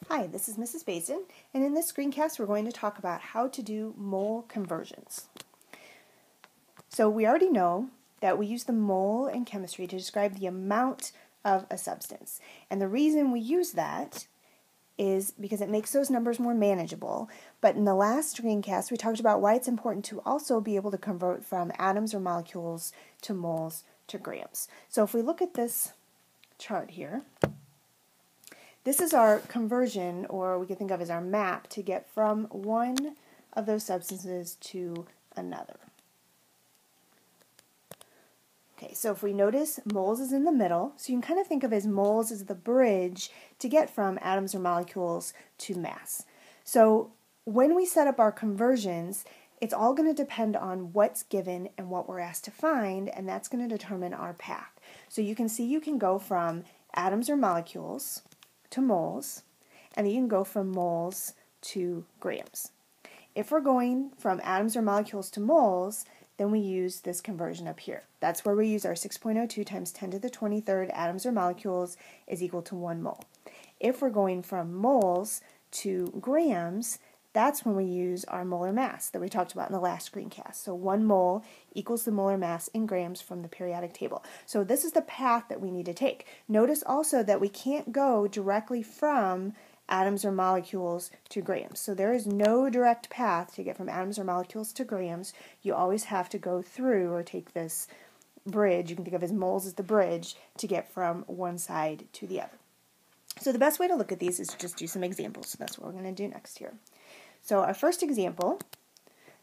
Hi, this is Mrs. Basin, and in this screencast we're going to talk about how to do mole conversions. So we already know that we use the mole in chemistry to describe the amount of a substance. And the reason we use that is because it makes those numbers more manageable. But in the last screencast we talked about why it's important to also be able to convert from atoms or molecules to moles to grams. So if we look at this chart here, this is our conversion, or we could think of as our map, to get from one of those substances to another. Okay, so if we notice, moles is in the middle, so you can kind of think of as moles as the bridge to get from atoms or molecules to mass. So when we set up our conversions, it's all going to depend on what's given and what we're asked to find, and that's going to determine our path. So you can see you can go from atoms or molecules to moles, and you can go from moles to grams. If we're going from atoms or molecules to moles, then we use this conversion up here. That's where we use our 6.02 times 10 to the 23rd atoms or molecules is equal to 1 mole. If we're going from moles to grams, that's when we use our molar mass that we talked about in the last screencast. So 1 mole equals the molar mass in grams from the periodic table. So this is the path that we need to take. Notice also that we can't go directly from atoms or molecules to grams. So there is no direct path to get from atoms or molecules to grams. You always have to go through or take this bridge, you can think of as moles as the bridge, to get from one side to the other. So the best way to look at these is to just do some examples. So that's what we're going to do next here. So our first example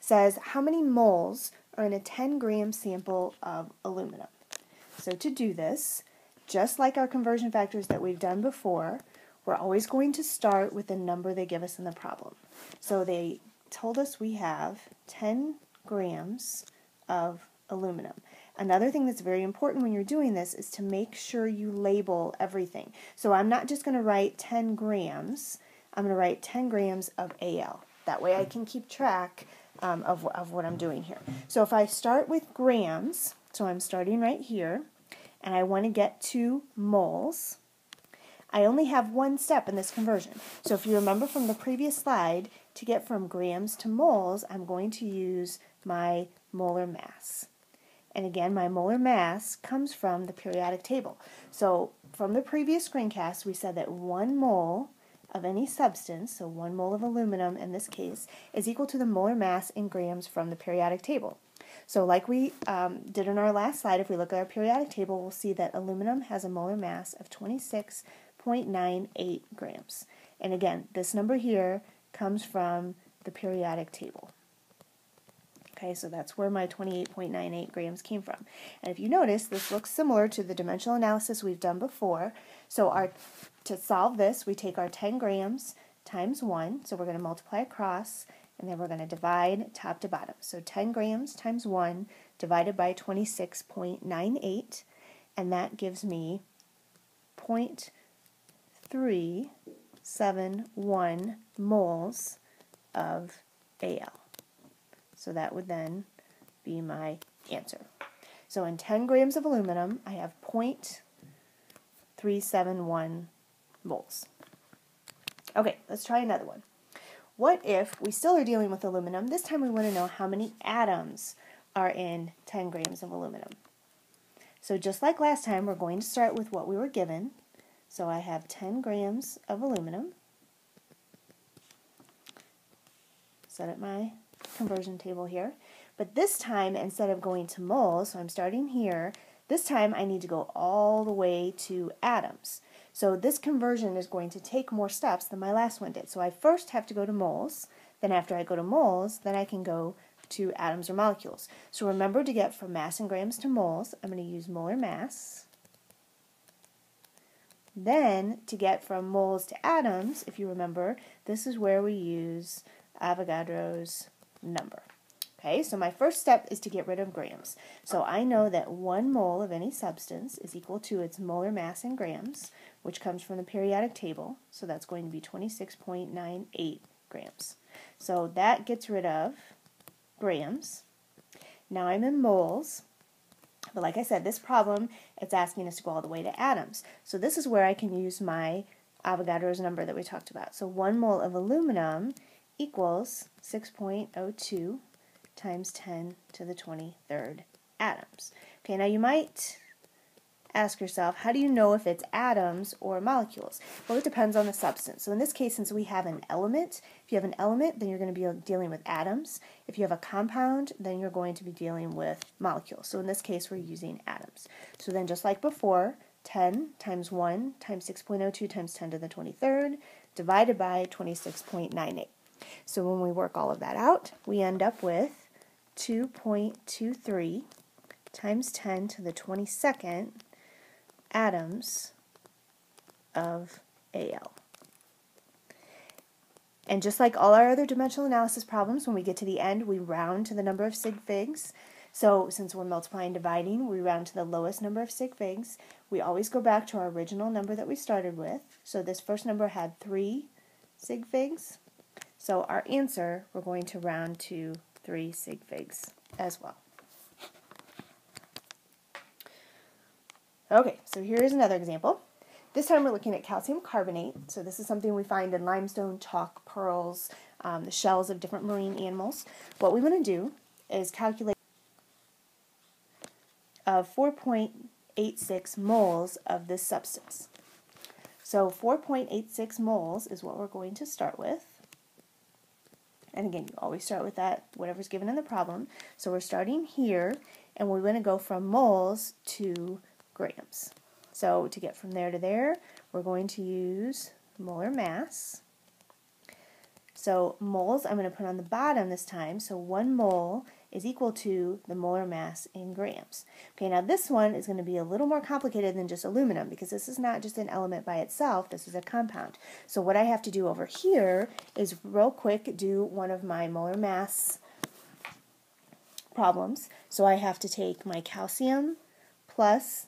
says how many moles are in a 10-gram sample of aluminum. So to do this, just like our conversion factors that we've done before, we're always going to start with the number they give us in the problem. So they told us we have 10 grams of aluminum. Another thing that's very important when you're doing this is to make sure you label everything. So I'm not just going to write 10 grams, I'm going to write 10 grams of Al. That way I can keep track of what I'm doing here. So if I start with grams, so I'm starting right here, and I want to get to moles, I only have one step in this conversion. So if you remember from the previous slide, to get from grams to moles, I'm going to use my molar mass. And again, my molar mass comes from the periodic table. So from the previous screencast, we said that 1 mole of any substance, so 1 mole of aluminum in this case, is equal to the molar mass in grams from the periodic table. So like we did in our last slide, if we look at our periodic table, we'll see that aluminum has a molar mass of 26.98 grams. And again, this number here comes from the periodic table. Okay, so that's where my 28.98 grams came from. And if you notice, this looks similar to the dimensional analysis we've done before. So to solve this, we take our 10 grams times 1, so we're going to multiply across, and then we're going to divide top to bottom. So 10 grams times 1 divided by 26.98, and that gives me 0.371 moles of Al. So that would then be my answer. So in 10 grams of aluminum, I have 0.371 moles. Okay, let's try another one. What if we still are dealing with aluminum? This time we want to know how many atoms are in 10 grams of aluminum. So just like last time, we're going to start with what we were given. So I have 10 grams of aluminum. Set up my conversion table here. But this time, instead of going to moles, so I'm starting here, this time I need to go all the way to atoms. So this conversion is going to take more steps than my last one did. So I first have to go to moles, then after I go to moles, then I can go to atoms or molecules. So remember, to get from mass in grams to moles, I'm going to use molar mass. Then to get from moles to atoms, if you remember, this is where we use Avogadro's number. Okay, so my first step is to get rid of grams. So I know that 1 mole of any substance is equal to its molar mass in grams, which comes from the periodic table. So that's going to be 26.98 grams. So that gets rid of grams. Now I'm in moles. But like I said, this problem, it's asking us to go all the way to atoms. So this is where I can use my Avogadro's number that we talked about. So 1 mole of aluminum equals 6.02 times 10 to the 23rd atoms. Okay, now you might ask yourself, how do you know if it's atoms or molecules? Well, it depends on the substance. So in this case, since we have an element, if you have an element, then you're going to be dealing with atoms. If you have a compound, then you're going to be dealing with molecules. So in this case, we're using atoms. So then just like before, 10 times 1 times 6.02 times 10 to the 23rd divided by 26.98. So when we work all of that out, we end up with 2.23 times 10 to the 22nd atoms of Al. And just like all our other dimensional analysis problems, when we get to the end, we round to the number of sig figs. So since we're multiplying and dividing, we round to the lowest number of sig figs. We always go back to our original number that we started with. So this first number had 3 sig figs. So our answer, we're going to round to 3 sig figs as well. Okay, so here's another example. This time we're looking at calcium carbonate. So this is something we find in limestone, chalk, pearls, the shells of different marine animals. What we want to do is calculate 4.86 moles of this substance. So 4.86 moles is what we're going to start with. And again, you always start with that, whatever's given in the problem. So we're starting here, and we're going to go from moles to grams. So to get from there to there, we're going to use molar mass. So moles I'm going to put on the bottom this time. So 1 mole is equal to the molar mass in grams. Okay, now this one is going to be a little more complicated than just aluminum because this is not just an element by itself, this is a compound. So what I have to do over here is real quick do one of my molar mass problems. So I have to take my calcium plus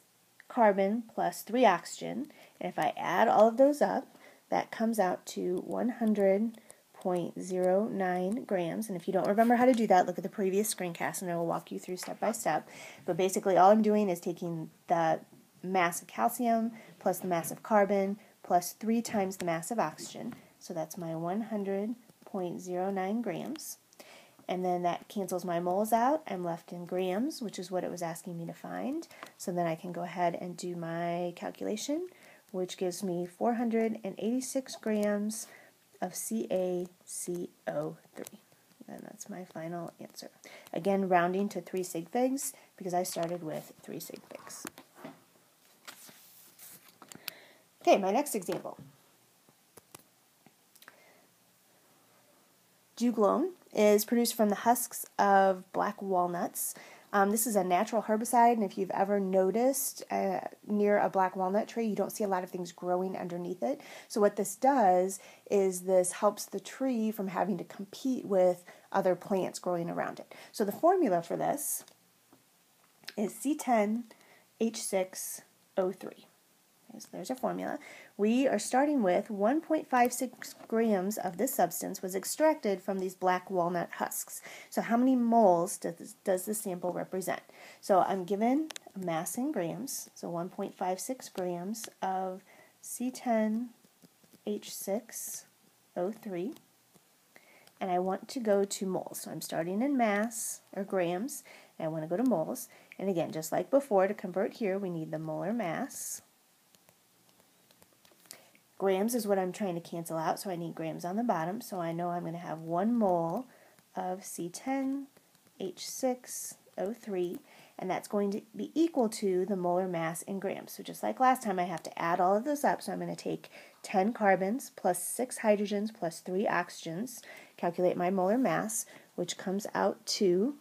carbon plus 3 oxygen, and if I add all of those up, that comes out to 100.09 grams. And if you don't remember how to do that, look at the previous screencast and I will walk you through step by step. But basically all I'm doing is taking the mass of calcium plus the mass of carbon plus 3 times the mass of oxygen. So that's my 100.09 grams. And then that cancels my moles out. I'm left in grams, which is what it was asking me to find. So then I can go ahead and do my calculation, which gives me 486 grams of CaCO3. And that's my final answer. Again, rounding to 3 sig figs because I started with 3 sig figs. Okay, my next example. Juglone is produced from the husks of black walnuts. This is a natural herbicide, and if you've ever noticed near a black walnut tree, you don't see a lot of things growing underneath it. So what this does is this helps the tree from having to compete with other plants growing around it. So the formula for this is C10H6O3. So there's a formula. We are starting with 1.56 grams of this substance was extracted from these black walnut husks. So how many moles does this sample represent? So I'm given a mass in grams, so 1.56 grams of C10H6O3, and I want to go to moles. So I'm starting in mass, or grams, and I want to go to moles. And again, just like before, to convert here, we need the molar mass. Grams is what I'm trying to cancel out, so I need grams on the bottom. So I know I'm going to have 1 mole of C10H6O3, and that's going to be equal to the molar mass in grams. So just like last time, I have to add all of this up. So I'm going to take 10 carbons plus 6 hydrogens plus 3 oxygens, calculate my molar mass, which comes out to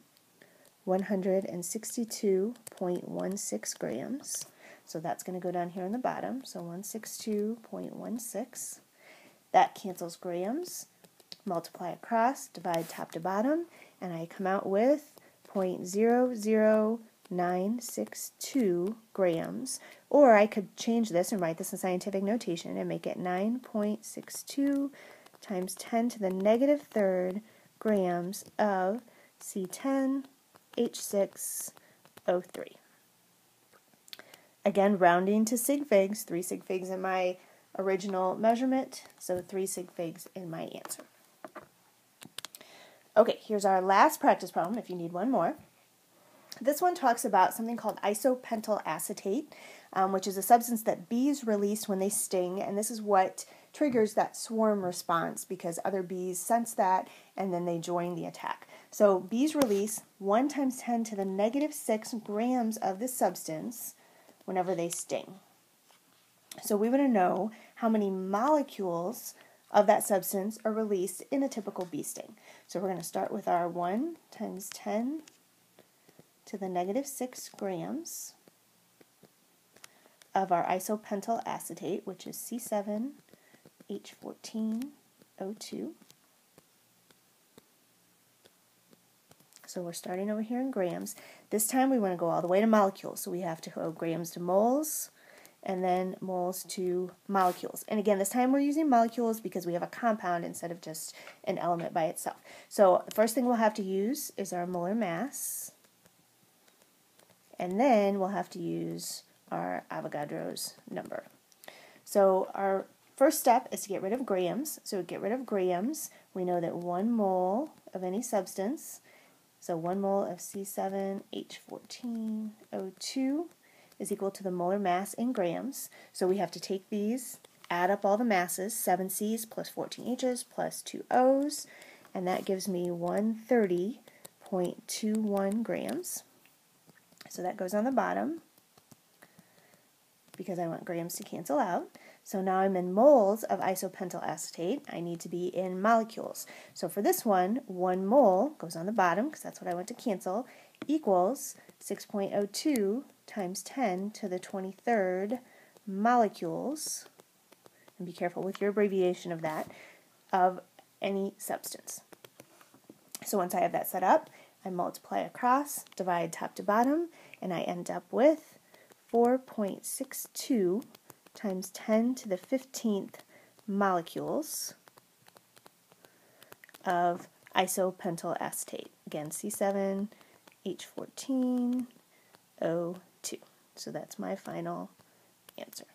162.16 grams. So that's going to go down here on the bottom, so 162.16. That cancels grams, multiply across, divide top to bottom, and I come out with 0.00962 grams. Or I could change this and write this in scientific notation and make it 9.62 times 10 to the negative third grams of C10H6O3. Again, rounding to sig figs, 3 sig figs in my original measurement, so 3 sig figs in my answer. Okay, here's our last practice problem if you need one more. This one talks about something called isopentyl acetate, which is a substance that bees release when they sting, and this is what triggers that swarm response because other bees sense that and then they join the attack. So bees release 1 × 10 to the -6 grams of this substance whenever they sting. So we want to know how many molecules of that substance are released in a typical bee sting. So we're going to start with our 1 × 10 to the -6 grams of our isopentyl acetate, which is C7H14O2. So we're starting over here in grams. This time we want to go all the way to molecules, so we have to go grams to moles, and then moles to molecules. And again, this time we're using molecules because we have a compound instead of just an element by itself. So the first thing we'll have to use is our molar mass, and then we'll have to use our Avogadro's number. So our first step is to get rid of grams. So to get rid of grams, we know that 1 mole of any substance, so 1 mole of C7H14O2 is equal to the molar mass in grams. So we have to take these, add up all the masses, 7 C's plus 14 H's plus 2 O's, and that gives me 130.21 grams. So that goes on the bottom because I want grams to cancel out. So now I'm in moles of isopentyl acetate. I need to be in molecules. So for this one, 1 mole goes on the bottom because that's what I want to cancel, equals 6.02 times 10 to the 23rd molecules, and be careful with your abbreviation of that, of any substance. So once I have that set up, I multiply across, divide top to bottom, and I end up with 4.62 times 10 to the 15th molecules of isopentyl acetate. Again, C7H14O2. So that's my final answer.